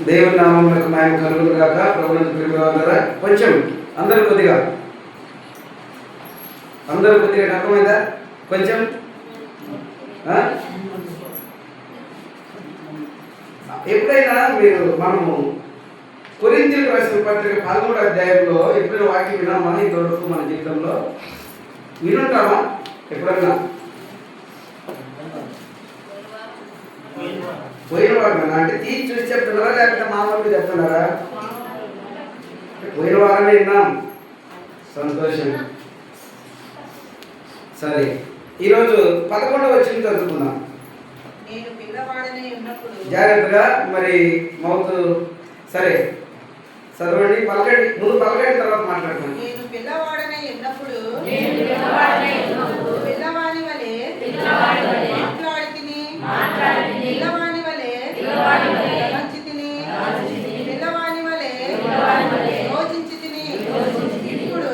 దేవుని నామమునకు మహిమ కలుగును గాక. ప్రభువునందు ప్రియమైన కొంచెం అందరూ కొద్దిగా అర్థమైందా? కొంచెం ఎప్పుడైనా మనము కొరింథీయులకు రాసిన పత్రిక 13వ అధ్యాయంలో ఎప్పుడైనా వాక్యం విన్నామా? ఇంతవరకు మన జీవితంలో వినుంటామా? ఎప్పుడన్నా పోయిన వారం అంటే తీసి చూసి చెప్తున్నారా లేకపోతే మామూలుగా చెప్తున్నారా? పోయిన వారమే విన్నాం. సంతోషం. సరే, ఈరోజు 11వ వచనం చదువుకుందాం. జాగ్రత్తగా మరి మౌత్ సరే చదవండి, పలకండి. ముందు పలకండి, తర్వాత మాట్లాడుతున్నాను. నేను పిల్లవాడనే ఉన్నప్పుడు పిల్లవాని వలె మాట్లాడి పిల్లవాని వలె తలంచి తిని పిల్లవాని వలె యోచించి తిని ఇప్పుడు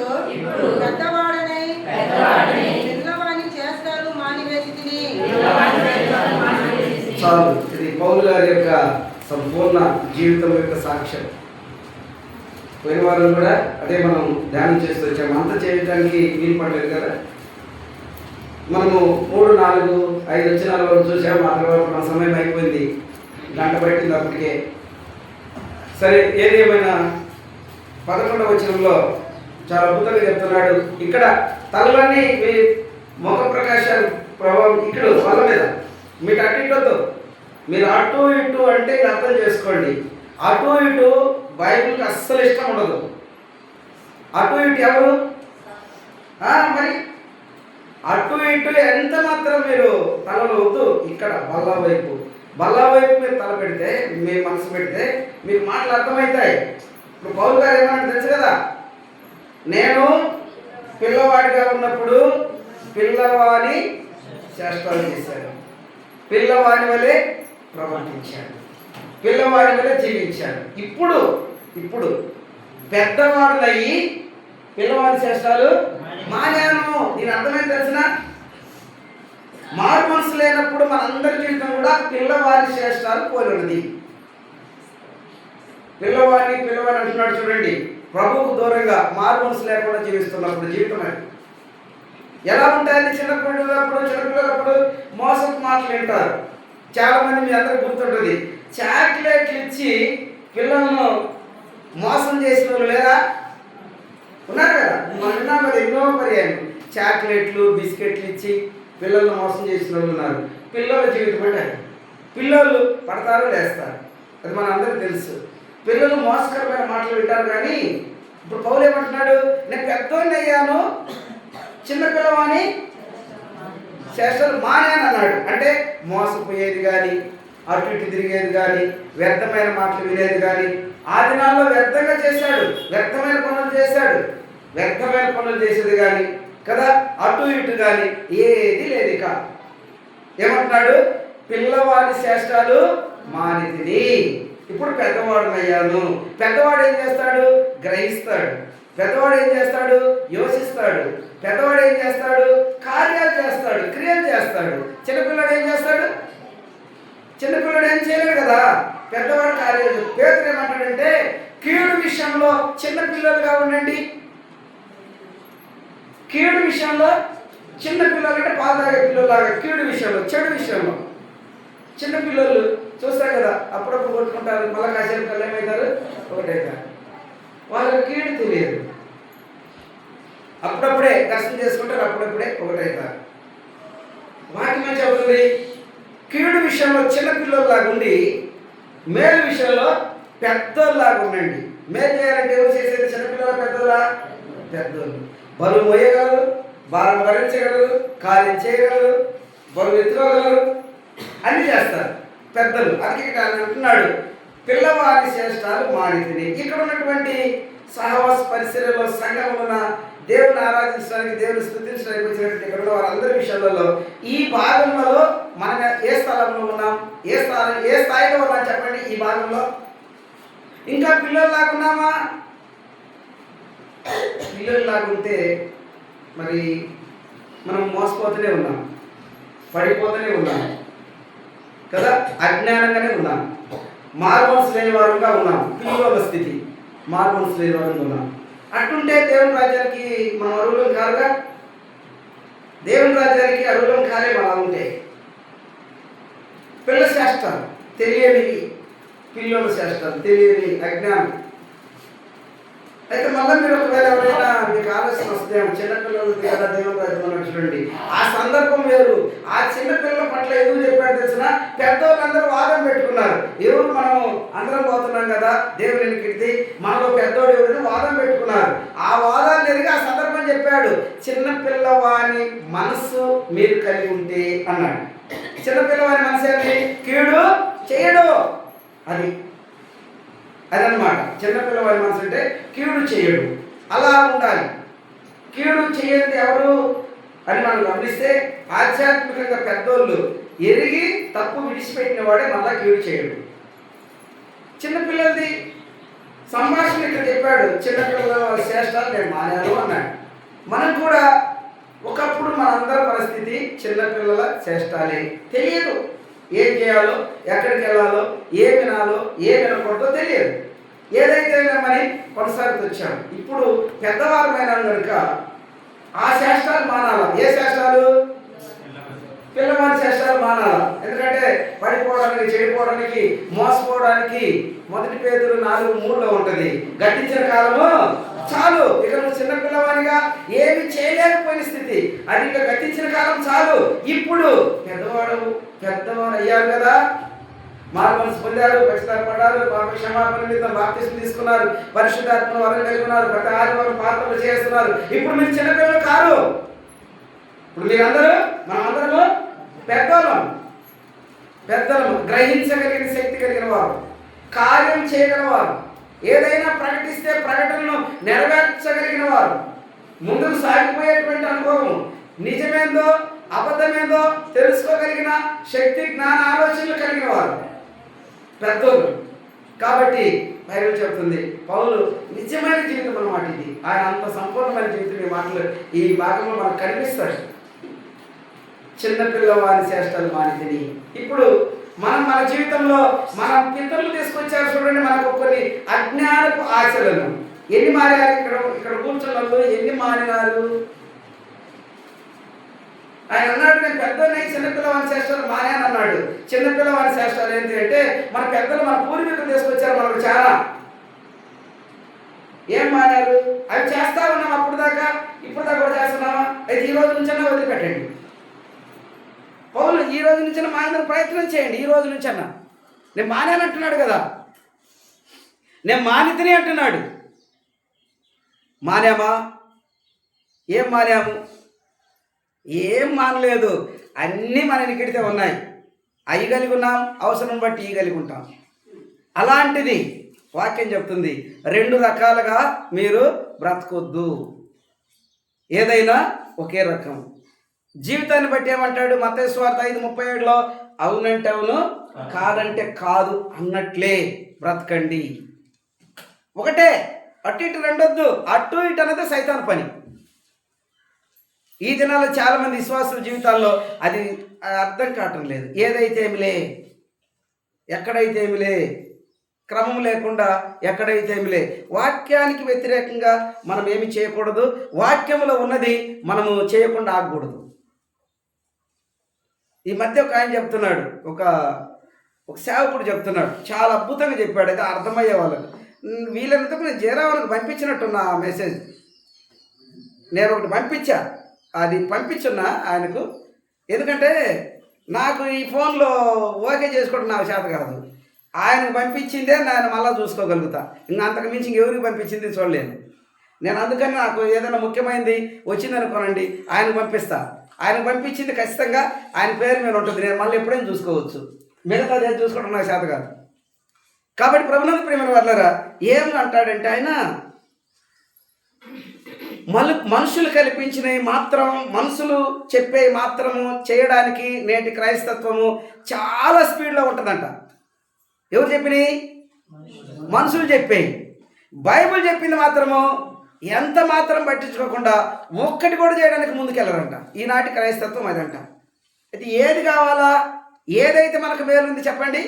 పెద్దవాడనే పిల్లవాని చేస్తారు మానివేసి తిని. చాలు. ఇది పౌలు గారి యొక్క సంపూర్ణ జీవితం యొక్క సాక్ష్యం. పోయిన వారం కూడా అదే మనం ధ్యానం చేస్తూ వచ్చాము. అంత చేయడానికి వీలు పడలేదు కదా. మనము 3, 4, 5 వచనాల వరకు చూసాము. ఆ తర్వాత మన సమయం అయిపోయింది, గంట పట్టింది అప్పటికే. సరే, ఏది ఏమైనా 11వ వచనంలో చాలా అద్భుతంగా చెప్తున్నాడు. ఇక్కడ తలలన్నీ మీ ముఖ ప్రకాశం ప్రభావం ఇక్కడ వాళ్ళ మీద మీకు అటు ఇటు, మీరు అటు ఇటు అంటే అర్థం చేసుకోండి. అటు ఇటు బైబిల్కి అస్సలు ఇష్టం ఉండదు. అటు ఇటు ఎవరు? మరి అటు ఇటు ఎంత మాత్రం మీరు తలలో వద్దు. ఇక్కడ బల్ల వైపు మీరు తల పెడితే, మీ మనసు పెడితే మీకు మాటలు అర్థమవుతాయి. ఇప్పుడు పౌలు గారు ఏమన్నా తెలుసు కదా, నేను పిల్లవాడిగా ఉన్నప్పుడు పిల్లవాని చేష్టాలు చేశాను, పిల్లవాడి వలె ప్రవర్తించాడు, పిల్లవాడి వలె జీవించాడు. ఇప్పుడు పెద్దవాడులయ్యి పిల్లవాడి చేష్టాలు మానేను. దీని అర్థమైంది తెలిసిన? మారు మనసు లేనప్పుడు మనందరి జీవితం కూడా పిల్లవాడి చేష్టాలు పోలి ఉన్నది. పిల్లవాడిని అంటున్నాడు చూడండి. ప్రభువుకు దూరంగా మారు మనసు లేకుండా జీవిస్తున్నప్పుడు జీవితం ఎలా ఉంటాయని చిన్నపిల్లలప్పుడు మోసపు మాటలు వింటారు. చాలామంది మీ అందరికి గుర్తుంటుంది, చాక్లెట్లు ఇచ్చి పిల్లలను మోసం చేసిన వాళ్ళు లేరా? ఉన్నారు కదా. మనం విన్నాం కదా ఎన్నో పర్యాయం. చాక్లెట్లు, బిస్కెట్లు ఇచ్చి పిల్లలను మోసం చేసిన వాళ్ళు ఉన్నారు. పిల్లల జీవితం అంటే పిల్లలు పడతారు, లేస్తారు. అది మన అందరికీ తెలుసు. పిల్లలు మోసకరమైన మాటలు వింటారు. కానీ ఇప్పుడు పౌలు ఏమంటున్నాడు, నేను పెద్దోడిని అయ్యాను, చిన్నపిల్లవాని చేష్టలు మానేను అన్నాడు. అంటే మోసపోయేది కానీ, అటు ఇటు తిరిగేది కానీ, వ్యర్థమైన మాటలు వినేది కానీ, ఆ దినాల్లో వ్యర్థంగా చేశాడు, వ్యర్థమైన పనులు చేసేది కానీ కదా, అటు ఇటు కానీ ఏది లేదు. ఇక ఏమంటున్నాడు, పిల్లవాడి చేష్టాలు మానితిని, ఇప్పుడు పెద్దవాడునయ్యాను. పెద్దవాడు ఏం చేస్తాడు? గ్రహిస్తాడు. పెద్దవాడు ఏం చేస్తాడు? యోచిస్తాడు. పెద్దవాడు ఏం చేస్తాడు? కార్యాలు చేస్తాడు, క్రియలు చేస్తాడు. చిన్నపిల్లడు ఏం చేస్తాడు? చిన్నపిల్లడు ఏం చేయలేడు కదా. పెద్దవాడు కార్యాలు. పేతురు ఏమంటాడంటే, కీడు విషయంలో చిన్నపిల్లలుగా ఉండండి. కీడు విషయంలో చిన్నపిల్లలు అంటే పాలు తాగే పిల్లలాగా, కీడు విషయంలో, చెడు విషయంలో చిన్నపిల్లలు చూస్తారు కదా, అప్పుడప్పుడు కొట్టుకుంటారు. మళ్ళీ కాసేపు కళ్ళు ఏమవుతారు? ఒకటవుతారు. వాళ్ళకి కీడు తెలియదు. అప్పుడప్పుడే కష్టం చేసుకుంటారు, అప్పుడప్పుడే ఒకటవుతారు. వాక్యం చెబుతుంది, కీడు విషయంలో చిన్నపిల్లల్లాగా ఉండి మేలు విషయంలో పెద్దోళ్ళలాగా ఉండండి. మేలు చేయాలంటే ఎవరు చేసేది? చిన్నపిల్లల పెద్దోళ్ళ? పెద్దోళ్ళు. బరువు మోయగలరు, భారం భరించగలరు, కార్యం చేయగలరు, బరువు ఎత్తుకోగలరు, అన్ని చేస్తారు పెద్దలు. అది ఇక్కడ అంటున్నాడు, పిల్లవారి చేష్టాలు మానితిని. ఇక్కడ ఉన్నటువంటి సహవాస పరిసరలో సంఘమున దేవుని ఆరాధించడానికి, దేవుని స్తుతించడానికి వచ్చినటువంటి ఇక్కడ ఉన్న వారందరి విషయాలలో ఈ భాగంలో మనం ఏ స్థలంలో ఉన్నాం? ఏ స్థాయిలో ఉన్నాం చెప్పండి. ఈ భాగంలో ఇంకా పిల్లల్లాగా ఉన్నామా? పిల్లల్లాగా ఉంటే మరి మనం మోసపోతూనే ఉన్నాం, పడిపోతూనే ఉన్నాం కదా, అజ్ఞానంగానే ఉన్నాం. మార్మోన్స్ లేని వారుగా ఉన్నాం. పిల్లల స్థితి మార్మోన్స్ లేని వారుగా ఉన్నాం. అట్టుంటే దేవుని రాజ్యానికి మనం అర్హులం కాదుగా. దేవుని రాజ్యానికి అర్హులం కాలే అలా ఉంటే. పిల్ల శాస్త్రాలు తెలియనివి, పిల్లల శాస్త్రాలు తెలియని అజ్ఞానం. అయితే మళ్ళీ మీరు ఒకవేళ ఎవరైనా మీకు ఆలోచన వస్తే చిన్నపిల్లలు కదా దేవుని రాజ్యం చూడండి, ఆ సందర్భం వేరు. ఆ చిన్నపిల్లల పట్ల ఎందుకు చెప్పాడు తెలిసిన, పెద్దోళ్ళందరూ వాదం పెట్టుకున్నారు. ఎవరు మనం అందరం పోతున్నాం కదా దేవుని కిడితే మనలో పెద్దోడు ఎవరు వాదం పెట్టుకున్నారు. ఆ వాదాలు ఎరిగి ఆ సందర్భం చెప్పాడు. చిన్నపిల్లవాని మనస్సు మీరు కలిగి ఉంటే అన్నాడు. చిన్నపిల్లవాని మనసు ఏంటి? కీడు చేయడు. అదనమాట. చిన్నపిల్లవాడి మనసు అంటే కీడు చేయడు. అలా ఉండాలి. కీడు చేయదు ఎవరు అని మనం గమనిస్తే ఆధ్యాత్మికంగా పెద్దోళ్ళు ఎరిగి తప్పు విడిచిపెట్టిన వాడే మళ్ళా కీడు చేయడు. చిన్నపిల్లలది సంభాషణ ఇక్కడ చెప్పాడు. చిన్నపిల్లల శ్రేష్టాలు నేను మానాను అన్నాడు. మనం కూడా ఒకప్పుడు మనందరి పరిస్థితి చిన్నపిల్లల శ్రేష్టాలే. తెలియదు ఏం చేయాలో, ఎక్కడికి వెళ్ళాలో, ఏం వినాలో, ఏం వినకూడదో తెలియదు. ఏదైతే వినమని కొనసాగుతూ వచ్చాము. ఇప్పుడు పెద్దవారమైన కనుక ఆ శాస్త్రాలు మానాల. ఏ శాస్త్రాలు? పిల్లవారి శాస్త్రాలు మానాల. ఎందుకంటే పడిపోవడానికి, చెడిపోవడానికి, మోసపోవడానికి 1 పేతురు 4:3 ఉంటుంది. గతించిన కాలము చాలు. ఇక నువ్వు చిన్నపిల్లవాడిగా ఏమి చేయలేకపోయిన స్థితి, అది ఇక గతించిన కాలం చాలు. ఇప్పుడు పెద్దవారు అయ్యారు కదా, మార్మోన్స్ పొందారు, పశ్చాత్తాపడ్డారు, పాప క్షమాపణ నిమిత్తం బాప్తిస్మం తీసుకున్నారు, పరిశుద్ధాత్మ వరం కలిగి ఉన్నారు, ప్రతి ఆదివారం ప్రార్థన చేస్తున్నారు. ఇప్పుడు మీరు చిన్నపిల్లలు కారు. ఇప్పుడు మీరందరూ మనమందరము పెద్దలము, గ్రహించగలిగిన శక్తి కలిగిన వారు, కార్యం చేయగలవారు, ఏదైనా ప్రకటిస్తే ప్రకటనను నెరవేర్చగలిగిన వారు, ముందుకు సాగిపోయేటువంటి అనుభవం, నిజమేందో అబద్ధమేందో తెలుసుకోగలిగిన శక్తి, జ్ఞాన, ఆలోచనలు కలిగిన వారు పెద్దోళ్ళు. కాబట్టి బైబిల్ చెప్తుంది, పౌలు నిజమైన జీవితం అన్నమాట ఇది. ఆయన అంత సంపూర్ణమైన జీవితం ఈ మాటలు ఈ భాగంలో మనకు కనిపిస్తాడు. చిన్నపిల్లవారి చేష్టలు మానితిని. ఇప్పుడు మన జీవితంలో మన పితరులు తీసుకొచ్చారు చూడండి, మనకు కొన్ని అజ్ఞానపు ఆశలను. ఎన్ని మారారు? ఇక్కడ కూర్చున్నప్పుడు ఎన్ని మారినారు? ఆయన అన్నాడు, నేను పెద్దోని చిన్నపిల్లవారి చేష్టాలు మారాను అన్నాడు. చిన్నపిల్లవారి చేష్టాలు ఏంటి అంటే, మన పెద్దలు మన పూర్వీకులు తీసుకొచ్చారు మనకు చాలా. ఏం మారారు? అవి చేస్తా ఉన్నాం అప్పుడు దాకా, ఇప్పుడు దాకా కూడా చేస్తున్నామా? అయితే ఈ రోజు నుంచన్నా వదిలిపెట్టండి. పౌలు ఈ రోజు నుంచైనా మానేందుకు ప్రయత్నం చేయండి. ఈ రోజు నుంచన్నా. నేను మానేనంటున్నాడు కదా, నేను మానితిని అంటున్నాడు. మానామా? ఏం మానాము? ఏం మానలేదు. అన్నీ మన నికిడితే ఉన్నాయి. అవి కలిగి ఉన్నాం, అవసరం బట్టి ఈ కలిగి ఉంటాం. అలాంటిది వాక్యం చెప్తుంది, 2 రకాలుగా మీరు బ్రతకొద్దు. ఏదైనా ఒకే రకం. జీవితాన్ని బట్టి ఏమంటాడు? మత్తయి సువార్త 5:37లో అవునంటే అవును, కాదంటే కాదు అన్నట్లే బ్రతకండి. ఒకటే, అటు ఇటు రెండొద్దు. అటు ఇటు అనేది సైతాన్ పని. ఈ దినాల్లో చాలామంది విశ్వాసుల జీవితాల్లో అది అర్థం కావటం లేదు. ఏదైతే ఏమిలే, ఎక్కడైతే ఏమిలే, క్రమం లేకుండా ఎక్కడైతే ఏమిలే. వాక్యానికి వ్యతిరేకంగా మనం ఏమి చేయకూడదు. వాక్యంలో ఉన్నది మనము చేయకుండా ఆగకూడదు. ఈ మధ్య ఒక ఆయన చెప్తున్నాడు, ఒక సేవకుడు చెప్తున్నాడు, చాలా అద్భుతంగా చెప్పాడు. అయితే అర్థమయ్యే వాళ్ళకు వీళ్ళంతకు నేను జయరావులకు పంపించినట్టున్నా ఆ మెసేజ్. నేను ఒకటి పంపించా, అది పంపించున్నా ఆయనకు. ఎందుకంటే నాకు ఈ ఫోన్లో ఓకే చేసుకోవడం నాకు చేత కాదు. ఆయనకు పంపించిందే నేను మళ్ళీ చూసుకోగలుగుతా. ఇంకా అంతకు మించి ఇంకెవరికి పంపించింది చూడలేను నేను. అందుకని నాకు ఏదైనా ముఖ్యమైనది వచ్చిందనుకోనండి, ఆయనకు పంపిస్తా. ఆయనకు పంపించింది ఖచ్చితంగా ఆయన పేరు మీద ఉంటుంది. నేను మళ్ళీ ఎప్పుడైనా చూసుకోవచ్చు. మిగతా అదే చూసుకోవడం నాకు చేత కాదు. కాబట్టి ప్రభునందు ప్రియమైన వాళ్ళారా, ఏం అంటాడంటే ఆయన, మనుషులు కల్పించినవి మాత్రం, మనుషులు చెప్పేవి మాత్రము చేయడానికి నేటి క్రైస్తత్వము చాలా స్పీడ్లో ఉంటుందంట. ఎవరు చెప్పినవి? మనుషులు చెప్పేవి. బైబిల్ చెప్పింది మాత్రము ఎంత మాత్రం పట్టించుకోకుండా ఒక్కటి కూడా చేయడానికి ముందుకెళ్ళరంట. ఈనాటి క్రైస్తత్వం అదంట. అయితే ఏది కావాలా? ఏదైతే మనకు మేలుంది చెప్పండి.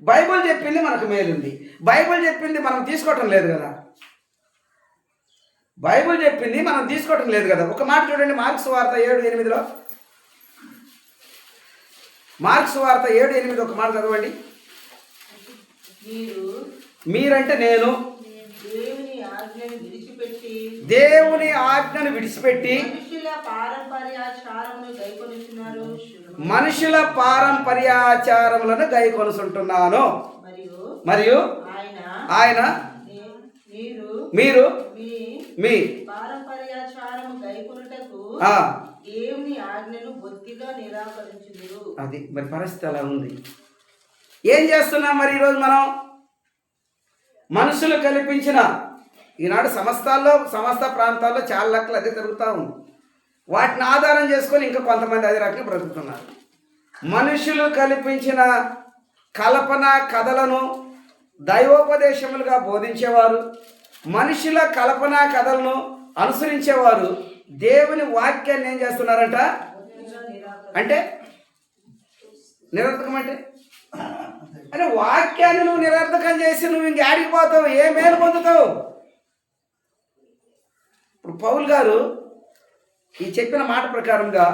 బైబిల్ చెప్పింది మనకు మేలుంది. బైబిల్ చెప్పింది మనం తీసుకోవటం లేదు కదా. బైబిల్ చెప్పింది మనం తీసుకోవటం లేదు కదా. ఒక మాట చూడండి, మార్క్స్ వార్త 7:8. మార్క్స్ వార్త 7:8 ఒక మాట చదవండి. మీరంటే నేను దేవుని ఆజ్ఞను విడిచిపెట్టి మనుషుల పారంపర్యాచారములను గైకొనుచుంటున్నాను. మరియు ఆయన మీరు మీ పారంపర్యాచారము గైకొనుటకు దేవుని ఆజ్ఞను బొత్తిగా నిరాకరించుదురు. అది మరి పరిస్థితి అలా ఉంది. ఏం చేస్తున్నాం మరి ఈరోజు మనం? మనుషులు కల్పించిన ఈనాడు సమస్త ప్రాంతాల్లో చాలా లెక్కలు అదే జరుగుతూ ఉంది. వాటిని ఆధారం చేసుకొని ఇంకా కొంతమంది అదే రకంగా బ్రతుకుతున్నారు. మనుషులు కల్పించిన కల్పన కథలను దైవోపదేశములుగా బోధించేవారు, మనుషుల కల్పన కథలను అనుసరించేవారు దేవుని వాక్యాన్ని ఏం చేస్తున్నారంట అంటే నిరర్థకం అంటే అరే వాక్యాన్ని నువ్వు నిరర్థకం చేసి నువ్వు ఇంక ఆడిపోతావు, ఏ మేలు పొందుతావు? ఇప్పుడు పౌలు గారు ఈ చెప్పిన మాట ప్రకారంగా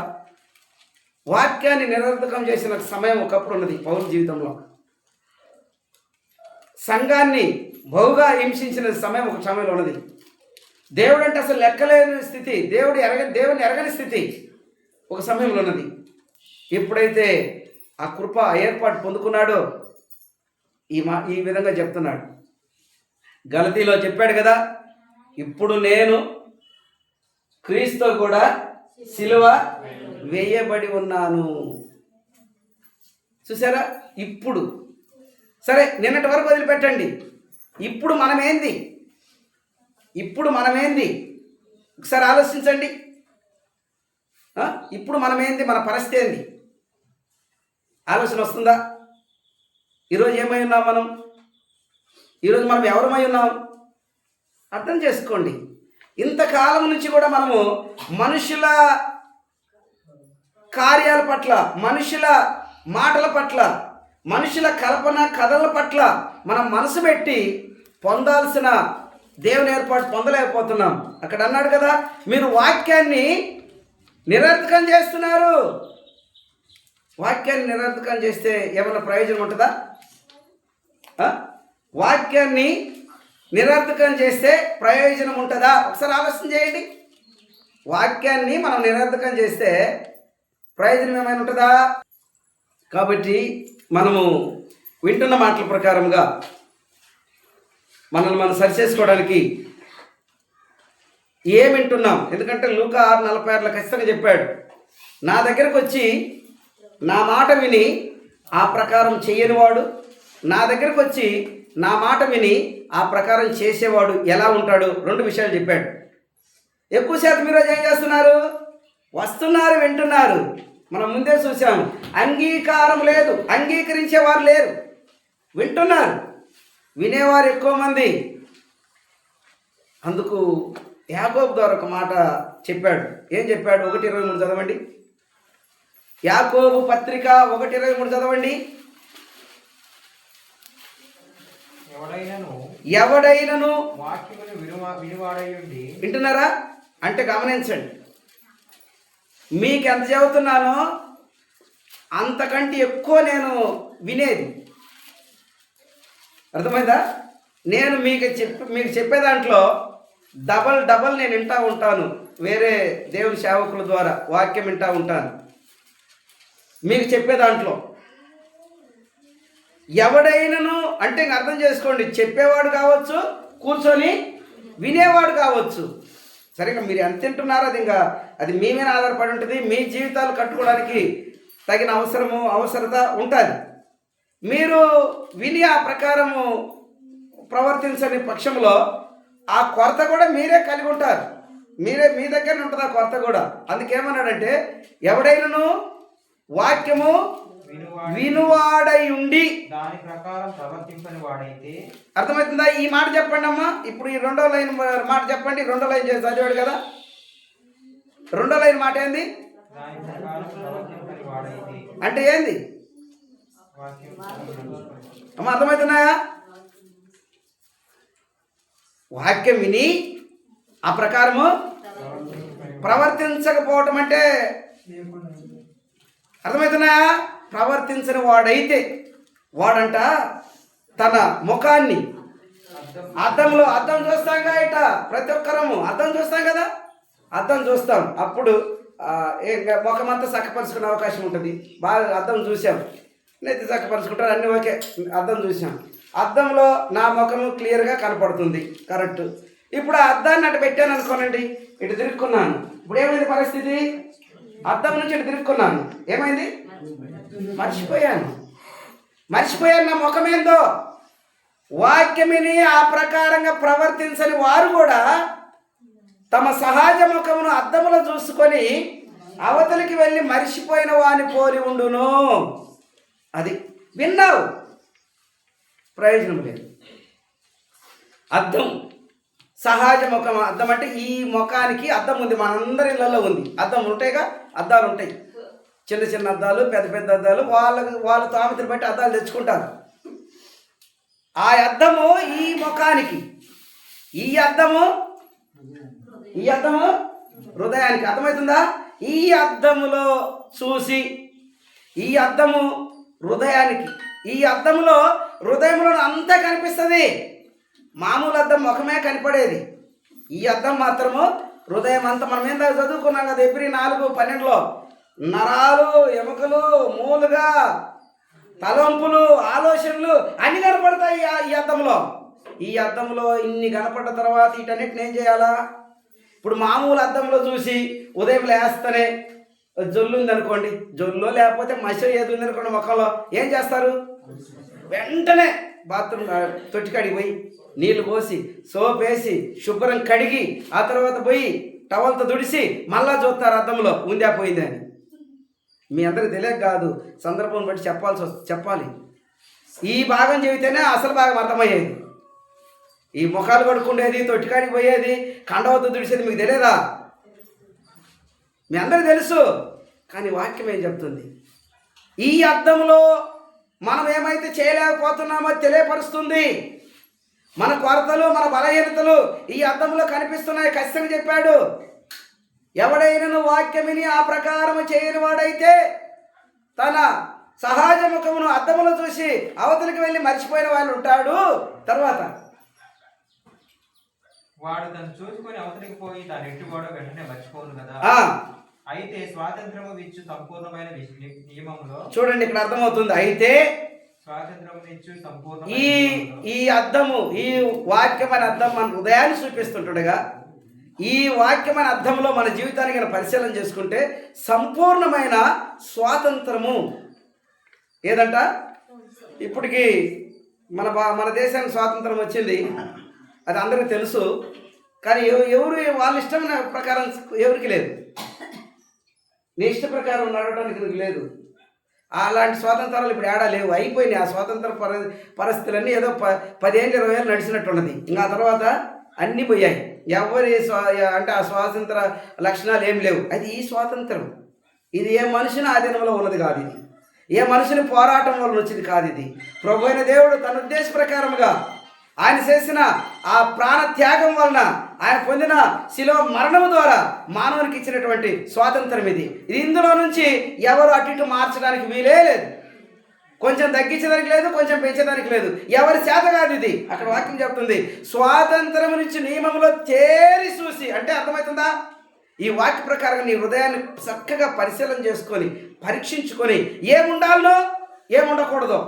వాక్యాన్ని నిరర్థకం చేసిన సమయం ఒకప్పుడు ఉన్నది పౌలు జీవితంలో. సంఘాన్ని బహుగా హింసించిన సమయం ఒక సమయంలో ఉన్నది. దేవుడు అంటే అసలు లెక్కలేని స్థితి, దేవుని ఎరగని స్థితి ఒక సమయంలో ఉన్నది. ఎప్పుడైతే ఆ కృప ఏర్పాటు పొందుకున్నాడో ఈ విధంగా చెప్తున్నాడు. గలతీలో చెప్పాడు కదా, ఇప్పుడు నేను క్రీస్తు కూడా సిలువ వేయబడి ఉన్నాను. చూసారా? ఇప్పుడు సరే, నిన్నటి వరకు వదిలిపెట్టండి. ఇప్పుడు మనమేంది ఒకసారి ఆలోచించండి. ఇప్పుడు మనమేంది, మన పరిస్థితి ఏంది? ఆలోచన వస్తుందా? ఈరోజు ఏమై ఉన్నాం మనం? ఈరోజు మనం ఎవరమై ఉన్నాం అర్థం చేసుకోండి. ఇంతకాలం నుంచి కూడా మనము మనుషుల కార్యాల పట్ల, మనుషుల మాటల పట్ల, మనుషుల కల్పన కథల పట్ల మనం మనసు పెట్టి పొందాల్సిన దేవుని ఏర్పాటు పొందలేకపోతున్నాం. అక్కడ అన్నాడు కదా, మీరు వాక్యాన్ని నిరర్థకం చేస్తున్నారు. వాక్యాన్ని నిరర్థకం చేస్తే ఏమైనా ప్రయోజనం ఉంటుందా? వాక్యాన్ని నిరర్థకం చేస్తే ప్రయోజనం ఉంటుందా? ఒకసారి ఆలోచన చేయండి. వాక్యాన్ని మనం నిరర్థకం చేస్తే ప్రయోజనం ఏమైనా ఉంటుందా? కాబట్టి మనము వింటున్న మాటల ప్రకారంగా మనల్ని మనం సరిచేసుకోవడానికి ఏం వింటున్నాం? ఎందుకంటే లూకా 6:46 ఖచ్చితంగా చెప్పాడు, నా దగ్గరకు వచ్చి నా మాట విని ఆ ప్రకారం చెయ్యనివాడు, నా దగ్గరకు వచ్చి నా మాట విని ఆ ప్రకారం చేసేవాడు ఎలా ఉంటాడు? 2 విషయాలు చెప్పాడు. ఎక్కువ శాతం ఈరోజు ఏం చేస్తున్నారు? వస్తున్నారు, వింటున్నారు. మనం ముందే చూసాము, అంగీకారం లేదు, అంగీకరించేవారు లేరు. వింటున్నారు, వినేవారు ఎక్కువ మంది. అందుకు యాకోబు ద్వారా ఒక మాట చెప్పాడు. ఏం చెప్పాడు? 1:23 చదవండి. యాకోబు పత్రిక 1:23 చదవండి. ఎవడైనను వింటున్నారా అంటే గమనించండి, మీకు ఎంత చదువుతున్నానో అంతకంటే ఎక్కువ నేను వినేది. అర్థమైందా? నేను మీకు చెప్పే దాంట్లో డబల్ నేను వింటూ ఉంటాను. వేరే దేవుని సేవకుల ద్వారా వాక్యం వింటూ ఉంటాను. మీకు చెప్పే దాంట్లో ఎవడైనను అంటే ఇంక అర్థం చేసుకోండి, చెప్పేవాడు కావచ్చు, కూర్చొని వినేవాడు కావచ్చు. సరిగ్గా మీరు ఎంత తింటున్నారో అది మీ మీద ఆధారపడి ఉంటుంది. మీ జీవితాలు కట్టుకోవడానికి తగిన అవసరత ఉంటుంది. మీరు విని ఆ ప్రకారము ప్రవర్తించని పక్షంలో ఆ కొరత కూడా మీరే కలిగి ఉంటారు. మీ దగ్గర ఉంటుంది ఆ కొరత కూడా. అందుకేమన్నాడంటే, ఎవడైనను వాక్యము వినువాడై ఉండి దాని ప్రకారం ప్రవర్తింపని వాడైతే. అర్థమవుతుందా? ఈ మాట చెప్పండి అమ్మా. ఇప్పుడు ఈ 2వ లైన్ మాట చెప్పండి. 2వ లైన్ చేసి చదివాడు కదా. 2వ లైన్ మాట ఏంది? దాని ప్రకారం ప్రవర్తింపని వాడైతే అంటే ఏంది? అమ్మ అర్థమవుతున్నాయా? వాక్యం విని ఆ ప్రకారము ప్రవర్తించకపోవటం అంటే అర్థమవుతున్నాయా? ప్రవర్తించని వాడైతే వాడంట తన ముఖాన్ని అద్దం చూస్తాం ఇట, ప్రతి ఒక్కరము అద్దం చూస్తాం కదా, అద్దం చూస్తాం. అప్పుడు ముఖమంతా చక్కపరుచుకునే అవకాశం ఉంటుంది. బాగా అద్దం చూసాం, నెత్తి చక్కపరుచుకుంటారు, అన్నీ ఓకే. అద్దం చూసాం, అద్దంలో నా ముఖము క్లియర్గా కనపడుతుంది, కరెక్ట్. ఇప్పుడు ఆ అద్దాన్ని అటు పెట్టాను అనుకోనండి, ఇటు తిరుక్కున్నాను. ఇప్పుడు ఏమైంది పరిస్థితి? అద్దం నుంచి ఇటు తిరుక్కున్నాను, ఏమైంది? మర్చిపోయాను నా ముఖమేందో. వాక్యమిని ఆ ప్రకారంగా ప్రవర్తించని వారు కూడా తమ సహజ ముఖమును అద్దములో చూసుకొని అవతలికి వెళ్ళి మరిచిపోయిన వాని పోలి ఉండును. అది విన్నావు, ప్రయోజనం లేదు. అద్దం సహజ ముఖం, అద్దం అంటే ఈ ముఖానికి అద్దం ఉంది, మనందరి ఇళ్ళల్లో ఉంది. అద్దం ఉంటాయిగా, అద్దాలు ఉంటాయి, చిన్న చిన్న అద్దాలు, పెద్ద పెద్ద అద్దాలు. వాళ్ళ తామతిని బట్టి అద్దాలు తెచ్చుకుంటారు. ఆ అద్దము ఈ ముఖానికి, ఈ అద్దము హృదయానికి. అర్థమవుతుందా? ఈ అద్దములో చూసి, ఈ అద్దము హృదయానికి, ఈ అద్దములో హృదయంలో అంతా కనిపిస్తుంది. మామూలు అద్దం ముఖమే కనపడేది, ఈ అద్దం మాత్రము హృదయం అంతా. మనం ఏందా చదువుకున్నాం కదా, ఎబ్రీ 4:12లో నరాలు, ఎముకలు, మూలుగా, తలంపులు, ఆలోచనలు అన్ని కనపడతాయి ఈ అద్దంలో. ఈ అద్దంలో ఇన్ని కనపడ్డ తర్వాత వీటన్నిటిని ఏం చేయాలా? ఇప్పుడు మామూలు అద్దంలో చూసి ఉదయం లేస్తేనే జొల్లు ఉందనుకోండి, జొల్లు లేకపోతే మసి ఏది ఉందనుకోండి ముఖంలో, ఏం చేస్తారు? వెంటనే బాత్రూమ్ తొట్టికాడికి పోయి నీళ్ళు పోసి సోప్ వేసి శుభ్రం కడిగి ఆ తర్వాత పోయి టవల్తో తుడిసి మళ్ళా చూస్తారు అద్దంలో ఉందా పోయిందా అని. మీ అందరికి తెలియక కాదు, సందర్భం బట్టి చెప్పాలి. ఈ భాగం చెబితేనే అసలు భాగం అర్థమయ్యేది. ఈ ముఖాలు కడుక్కుండేది, తొట్టికాడికి పోయేది, కండవతో తుడిసేది మీకు తెలియదా? మీ అందరికి తెలుసు. కానీ వాక్యం ఏం చెప్తుంది? ఈ అద్దంలో మనం ఏమైతే చేయలేకపోతున్నామో తెలియపరుస్తుంది. మన కొరతలు, మన బలహీనతలు ఈ అద్దంలో కనిపిస్తున్నాయి. ఖచ్చితంగా చెప్పాడు, ఎవడైనను వాక్యమిని ఆ ప్రకారము చేయని వాడైతే తన సహజ ముఖమును అద్దములో చూసి అవతలికి వెళ్ళి మర్చిపోయిన వాళ్ళు ఉంటాడు. తర్వాత వాడు తను చూసుకొని అవతలికి పోయి తన ఇంటి కూడా వెంటనే మర్చిపోను కదా. అయితే స్వాతంత్రము ఇచ్చు సంపూర్ణమైన నియమంలో, చూడండి ఇక్కడ అర్థమవుతుంది. అయితే స్వాతంత్రము ఇచ్చు సంపూర్ణ ఈ అద్దము, ఈ వాక్యమైన అద్దం మన హృదయాన్ని చూపిస్తుంటాడుగా. ఈ వాక్యమైన అర్థంలో మన జీవితానికి పరిశీలన చేసుకుంటే సంపూర్ణమైన స్వాతంత్రము ఏదంట? ఇప్పటికి మన దేశానికి స్వాతంత్రం వచ్చింది, అది అందరికీ తెలుసు. కానీ ఎవరు వాళ్ళ ఇష్టమైన ప్రకారం ఎవరికి లేదు. నీ ఇష్ట ప్రకారం నడవడానికి లేదు. అలాంటి స్వాతంత్రాలు ఇప్పుడు ఏడా లేవు, అయిపోయినాయి. ఆ స్వాతంత్ర పరిస్థితులన్నీ ఏదో 10 ఏళ్ళు 20 ఏళ్ళు నడిచినట్టున్నది. ఇంకా తర్వాత అన్నీ పోయాయి. ఎవరి అంటే ఆ స్వాతంత్ర లక్షణాలు ఏం లేవు. అది ఈ స్వాతంత్రం. ఇది ఏ మనిషిని ఆధీనంలో ఉన్నది కాదు, ఇది ఏ మనిషిని పోరాటం వల్ల వచ్చింది కాదు. ఇది ప్రభు అయిన దేవుడు తన ఉద్దేశ ప్రకారముగా ఆయన చేసిన ఆ ప్రాణ త్యాగం వలన, ఆయన పొందిన శిలువ మరణం ద్వారా మానవునికి ఇచ్చినటువంటి స్వాతంత్రం ఇది. ఇందులో నుంచి ఎవరు అటు ఇటు మార్చడానికి వీలే లేదు. కొంచెం తగ్గించడానికి లేదు, కొంచెం పెంచడానికి లేదు. ఎవరి చేత కాదు ఇది. అక్కడ వాక్యం చెప్తుంది, స్వాతంత్రం నుంచి నియమంలో తేరి చూసి. అంటే అర్థమవుతుందా? ఈ వాక్య ప్రకారంగా నీ హృదయాన్ని చక్కగా పరిశీలన చేసుకొని పరీక్షించుకొని ఏముండాలనో ఏముండకూడదో,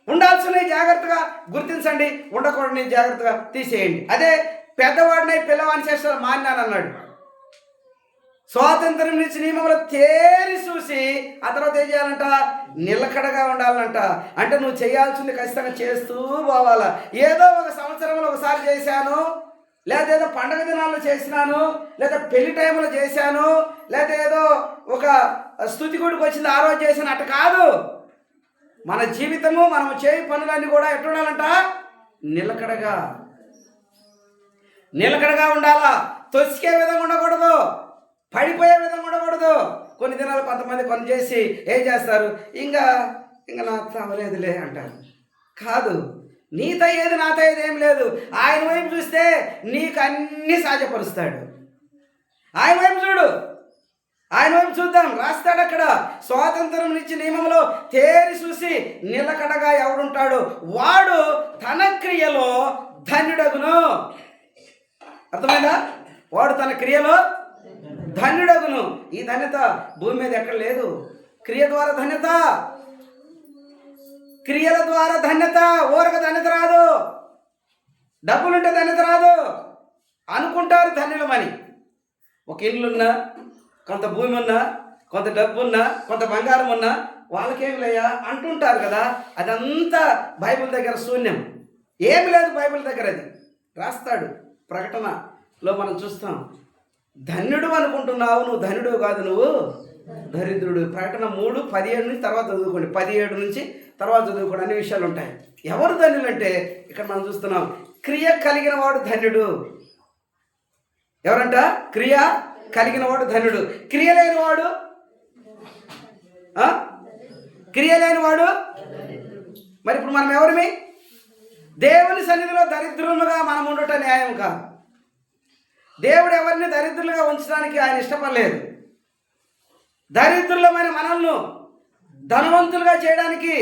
ఉండాల్సినవి జాగ్రత్తగా గుర్తించండి, ఉండకూడని జాగ్రత్తగా తీసేయండి. అదే పెద్దవాడినై పిల్లవాడిని చేస్తారు మాన్యాను అన్నాడు. స్వాతంత్రం నుంచి నియమంలో తేరి చూసి ఆ తర్వాత ఏం చేయాలంట? నిలకడగా ఉండాలంట. అంటే నువ్వు చేయాల్సింది ఖచ్చితంగా చేస్తూ పోవాలా. ఏదో ఒక సంవత్సరంలో ఒకసారి చేశాను, లేదా ఏదో పండగ దినాల్లో చేసినాను, లేదా పెళ్లి టైంలో చేశాను, లేదా ఏదో ఒక స్తుతి గుడికి వచ్చింది ఆ రోజు చేశాను, అట్ట కాదు. మన జీవితము, మనము చేయి పనులన్నీ కూడా ఎట్టుండాలంట? నిలకడగా ఉండాలా. తొసికే విధంగా ఉండకూడదు, పడిపోయే విధంగా ఉండకూడదు. కొన్ని దినాలు కొంతమంది చేసి ఏం చేస్తారు? ఇంకా నా అవ్వలేదులే అంటారు. కాదు. నీతో ఏది నాతో ఏది ఏం లేదు. ఆయన వైపు చూస్తే నీకు అన్నీ సాధ్యపరుస్తాడు. ఆయన వైపు చూడు, ఆయన వైపు చూద్దాం. రాస్తాడు అక్కడ, స్వాతంత్రం నుంచి నియమంలో తేరి చూసి నిలకడగా ఎవడుంటాడు వాడు తన క్రియలో ధన్యుడగును. అర్థమైందా? వాడు తన క్రియలో ధన్యుడగును. ఈ ధన్యత భూమి మీద ఎక్కడ లేదు. క్రియ ద్వారా ధన్యత, క్రియల ద్వారా ధన్యత. ఊరక ధన్యత రాదు. డబ్బులుంటే ధన్యత రాదు. అనుకుంటారు ధన్యులమని. ఒక ఇల్లున్నా, కొంత భూమి ఉన్నా, కొంత డబ్బు ఉన్నా, కొంత బంగారం ఉన్నా వాళ్ళకేమి లేయా అంటుంటారు కదా. అదంతా బైబిల్ దగ్గర శూన్యం. ఏమి లేదు బైబిల్ దగ్గర. అది రాస్తాడు. ప్రకటనలో మనం చూస్తాం. ధన్యుడు అనుకుంటున్నావు, నువ్వు ధన్యుడు కాదు, నువ్వు దరిద్రుడు. ప్రకటన 3:17 నుంచి తర్వాత చదువుకోండి. 17 నుంచి తర్వాత చదువుకోండి. అన్ని విషయాలు ఉంటాయి. ఎవరు ధన్యులు అంటే ఇక్కడ మనం చూస్తున్నాం, క్రియ కలిగిన వాడు ధన్యుడు. ఎవరంట? క్రియ కలిగిన వాడు ధన్యుడు. క్రియ లేనివాడు, క్రియ లేనివాడు. మరి ఇప్పుడు మనం ఎవరిమి? దేవుని సన్నిధిలో దరిద్రులుగా మనం ఉండటం న్యాయం కాదు. దేవుడు ఎవరిని దరిద్రులుగా ఉంచడానికి ఆయన ఇష్టపడలేదు. దరిద్రులమైన మనల్ని ధనవంతులుగా చేయడానికి,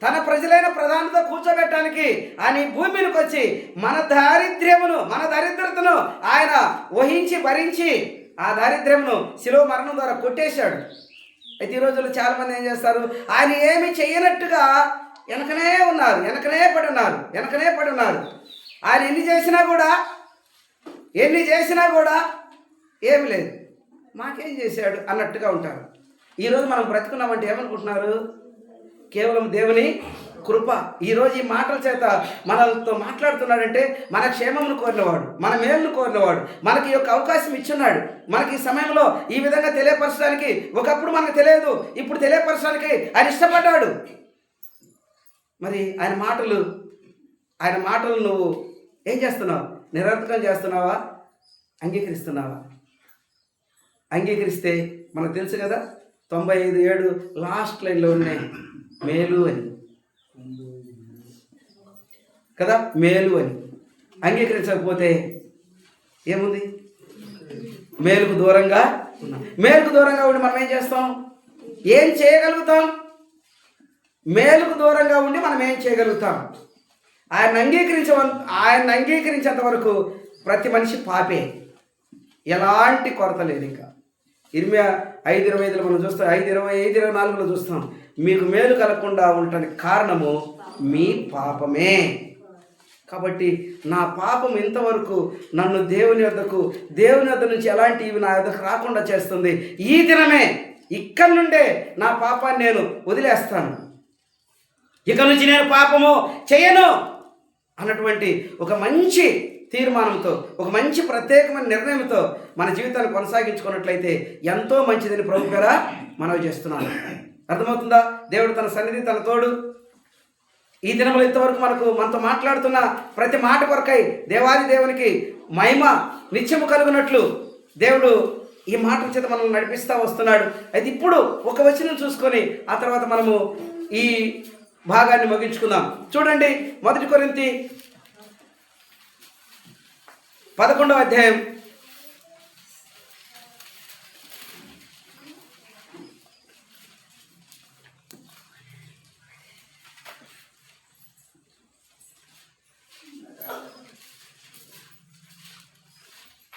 తన ప్రజలైన ప్రధానితో కూర్చోబెట్టడానికి ఆయన ఈ భూమి మీదకి వచ్చి మన దారిద్ర్యమును, మన దరిద్రతను ఆయన వహించి భరించి ఆ దారిద్ర్యమును శిలువ మరణం ద్వారా కొట్టేశాడు. అయితే ఈ రోజుల్లో చాలామంది ఏం చేస్తారు, ఆయన ఏమి చేయనట్టుగా వెనకనే పడి ఉన్నారు. ఆయన ఎన్ని చేసినా కూడా ఏమి లేదు, మాకేం చేశాడు అన్నట్టుగా ఉంటారు. ఈరోజు మనం బ్రతుకున్నామంటే ఏమనుకుంటున్నారు? కేవలం దేవుని కృప. ఈరోజు ఈ మాటల చేత మనతో మాట్లాడుతున్నాడంటే మన క్షేమమును కోరినవాడు, మన మేలును కోరినవాడు, మనకి యొక్క అవకాశం ఇచ్చున్నాడు. మనకి ఈ సమయంలో ఈ విధంగా తెలియపరచడానికి, ఒకప్పుడు మనకు తెలియదు, ఇప్పుడు తెలియపరచడానికి ఆయన ఇష్టపడ్డాడు. మరి ఆయన మాటలు నువ్వు ఏం చేస్తున్నావు? నిరర్థకం చేస్తున్నావా? అంగీకరిస్తున్నావా? అంగీకరిస్తే మనకు తెలుసు కదా, 95:7 లాస్ట్ లైన్లో ఉన్నాయి మేలు అని కదా, మేలు అని. అంగీకరించకపోతే ఏముంది? మేలుకు దూరంగా ఉండి మనం ఏం చేస్తాం? ఏం చేయగలుగుతాం? మేలుకు దూరంగా ఉండి మనం ఏం చేయగలుగుతాం? ఆయన అంగీకరించేంత వరకు ప్రతి మనిషి పాపే, ఎలాంటి కొరత లేదు. ఇంకా ఇర్మియా 5:25 మనం చూస్తాం, 5:24 చూస్తాం, మీకు మేలు కలగకుండా ఉండటానికి కారణము మీ పాపమే. కాబట్టి నా పాపం ఇంతవరకు నన్ను దేవుని వద్ద నుంచి ఎలాంటివి నా వద్దకు రాకుండా చేస్తుంది. ఈ దినమే ఇక్కడి నుండే నా పాపాన్ని నేను వదిలేస్తాను, ఇక నుంచి నేను పాపము చేయను అన్నటువంటి ఒక మంచి తీర్మానంతో, ఒక మంచి ప్రత్యేకమైన నిర్ణయంతో మన జీవితాన్ని కొనసాగించుకున్నట్లయితే ఎంతో మంచిదని ప్రభు పేర మనవి చేస్తున్నాను. అర్థమవుతుందా? దేవుడు తన సన్నిధి, తన తోడు ఈ దినంలో ఇంతవరకు మనతో మాట్లాడుతున్న ప్రతి మాట కొరకై దేవాది దేవునికి మహిమ నిత్యము కలుగునట్లు దేవుడు ఈ మాటల చేత మనల్ని నడిపిస్తూ వస్తున్నాడు. అయితే ఇప్పుడు ఒక వచనం చూసుకొని ఆ తర్వాత మనము ఈ భాగాన్ని ముగించుకుందాం. చూడండి, 1 కొరింథీ 11వ అధ్యాయం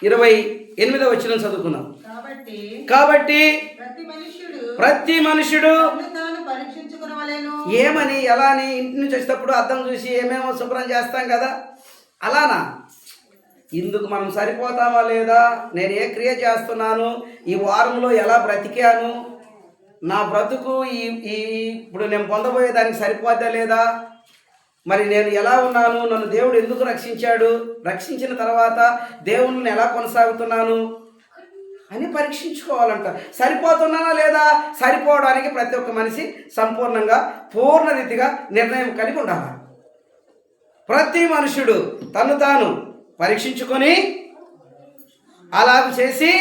28వ వచనం చదువుకుందాం. కాబట్టి ప్రతి మనుషుడు ఏమని, ఎలా అని ఇంటి నుంచి వచ్చేటప్పుడు అద్దం చూసి ఏమేమో శుభ్రం చేస్తాం కదా, అలానా ఇందుకు మనం సరిపోతామా లేదా? నేను ఏ క్రియ చేస్తున్నాను, ఈ వారంలో ఎలా బ్రతికాను, నా బ్రతుకు ఇప్పుడు నేను పొందబోయే దానికి సరిపోద్దా లేదా, మరి నేను ఎలా ఉన్నాను, నన్ను దేవుడు ఎందుకు రక్షించాడు, రక్షించిన తర్వాత దేవుణ్ణి ఎలా కొనసాగుతున్నాను అని పరీక్షించుకోవాలంట. సరిపోతున్నానా లేదా? సరిపోవడానికి ప్రతి ఒక్క మనిషి సంపూర్ణంగా పూర్ణ రీతిగా నిర్ణయం కలిగి ఉండాలి. ప్రతి మనుషుడు తను తాను పరీక్షించుకొని అలాగూ చేసి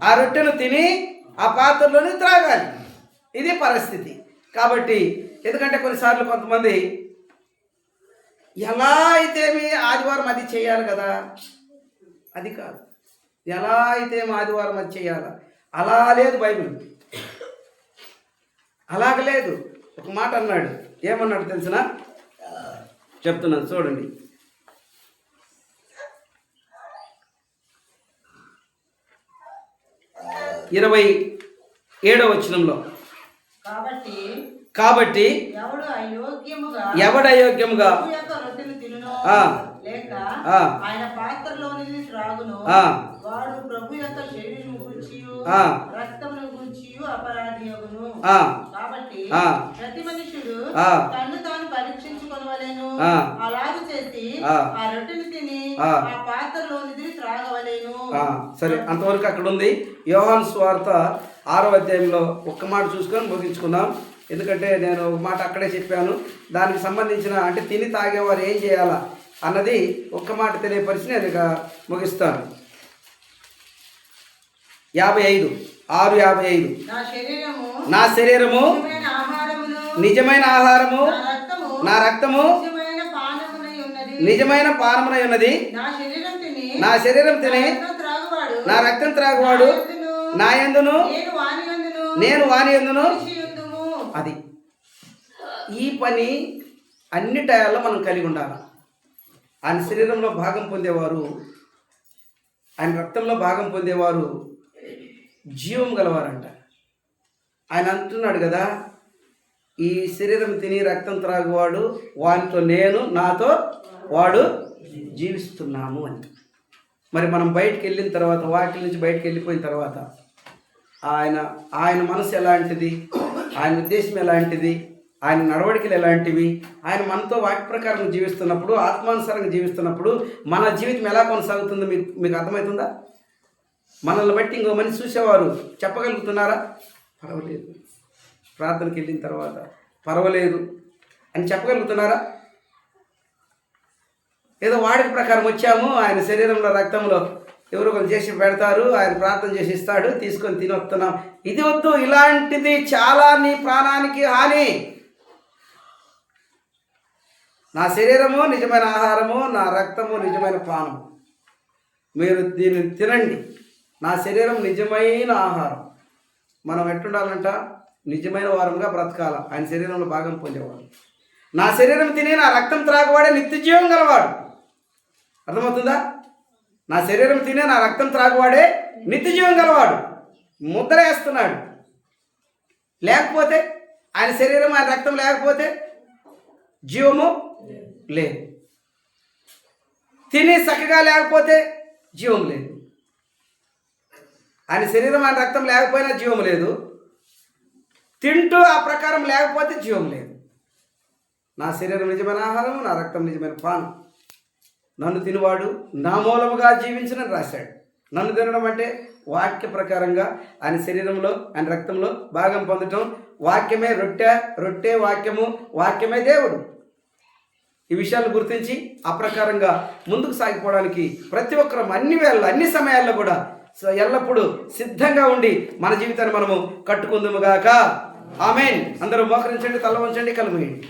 ఆ రొట్టెను తిని ఆ పాత్రలోని త్రాగాలి. ఇది పరిస్థితి. కాబట్టి ఎందుకంటే కొన్నిసార్లు కొంతమంది ఎలా అయితే మీ ఆదివారం అది చేయాలి కదా, అది కాదు. ఎలా అయితే మా ఆదివారం అది చేయాలా, అలా లేదు బైబిల్, అలాగ లేదు. ఒక మాట అన్నాడు, ఏమన్నాడు తెలిసిన, చెప్తున్నాను చూడండి. 27వ వచనంలో, కాబట్టి ఎవడు అయోగ్యముగా రొట్టెలు తినునో లేక ఆయన పాత్రలోనిది త్రాగునో వాడు ప్రభు యొక్క శరీరము గూర్చియు రక్తమును గూర్చియు అపరాధి యగును. కాబట్టి ప్రతి మనుషుడు తన్ను తాను పరీక్షించుకొనవలెను, అలాగు చేసి ఆ రొట్టెను తిని ఆ పాత్రలోనిది త్రాగవలెను. సరే, అంతవరకు అక్కడ ఉంది. యోహాను సువార్త 6వ అధ్యాయంలో ఒక్క మాట చూసుకొని ముగించుకుందాం. ఎందుకంటే నేను ఒక మాట అక్కడే చెప్పాను, దానికి సంబంధించిన అంటే తిని తాగేవారు ఏం చేయాలా అన్నది ఒక్క మాట తెలియపరిచి నేను ఇక ముగిస్తాను. 6:55 నా శరీరము నిజమైన ఆహారము, నా రక్తము నిజమైన పానమునై ఉన్నది. నా శరీరం తిని నా రక్తం త్రాగువాడు నా యందును నేను వాని యందును. అది ఈ పని అన్ని టయాల్లో మనం కలిగి ఉండాలి. ఆయన శరీరంలో భాగం పొందేవారు, ఆయన రక్తంలో భాగం పొందేవారు జీవం గలవారంట. ఆయన అంటున్నాడు కదా, ఈ శరీరం తిని రక్తం త్రాగువాడు వానితో నేను, నాతో వాడు జీవిస్తున్నాము అని. మరి మనం బయటికి వెళ్ళిన తర్వాత, వాటి నుంచి బయటికి వెళ్ళిపోయిన తర్వాత ఆయన మనసు ఎలాంటిది, ఆయన ఉద్దేశం ఎలాంటిది, ఆయన నడవడికలు ఎలాంటివి, ఆయన మనతో వాటి ప్రకారం జీవిస్తున్నప్పుడు, ఆత్మానుసారంగా జీవిస్తున్నప్పుడు మన జీవితం ఎలా కొనసాగుతుందో మీకు అర్థమవుతుందా? మనల్ని బట్టి ఇంకో మనిషి చూసేవారు చెప్పగలుగుతున్నారా? పర్వాలేదు, ప్రార్థనకి వెళ్ళిన తర్వాత పర్వాలేదు అని చెప్పగలుగుతున్నారా? ఏదో వాడికి ప్రకారం వచ్చాము, ఆయన శరీరంలో రక్తంలో ఎవరో ఒకరు చేసి పెడతారు, ఆయన ప్రార్థన చేసి ఇస్తాడు, తీసుకొని తిని వస్తున్నాం. ఇది వద్దు, ఇలాంటిది చాలా నీ ప్రాణానికి హాని. నా శరీరము నిజమైన ఆహారము, నా రక్తము నిజమైన పానము, మీరు దీన్ని తినండి. నా శరీరం నిజమైన ఆహారం. మనం ఎట్టుండాలంట? నిజమైన వారంగా బ్రతకాల, ఆయన శరీరంలో భాగం పొందేవాడు. నా శరీరం తిని నా రక్తం త్రాగువాడే నిత్య జీవం గలవాడు. అర్థమవుతుందా? నా శరీరం తినే నా రక్తం త్రాగువాడే నిత్య జీవం గలవాడు. ముద్ర వేస్తున్నాడు. లేకపోతే ఆయన శరీరం, ఆయన రక్తం లేకపోతే జీవము లేదు. తిని చక్కగా లేకపోతే జీవం లేదు. ఆయన శరీరం, ఆయన రక్తం లేకపోయినా జీవం లేదు. తింటూ ఆ ప్రకారం లేకపోతే జీవం లేదు. నా శరీరం నిజమైన ఆహారము, నా రక్తం నిజమైన పానం. నన్ను తినవాడు నా మూలముగా జీవించనని రాశాడు. నన్ను తినడం అంటే వాక్య ప్రకారంగా ఆయన శరీరంలో, ఆయన రక్తంలో భాగం పొందటం. వాక్యమే రొట్టె, రొట్టె వాక్యము, వాక్యమే దేవుడు. ఈ విషయాలను గుర్తించి ఆ ప్రకారంగా ముందుకు సాగిపోవడానికి ప్రతి ఒక్కరం అన్ని వేళ, అన్ని సమయాల్లో కూడా ఎల్లప్పుడూ సిద్ధంగా ఉండి మన జీవితాన్ని మనము కట్టుకుందుముగాక. ఆమేన్. అందరూ మోకరించండి, తల వంచండి, కళ్ళు మూయండి.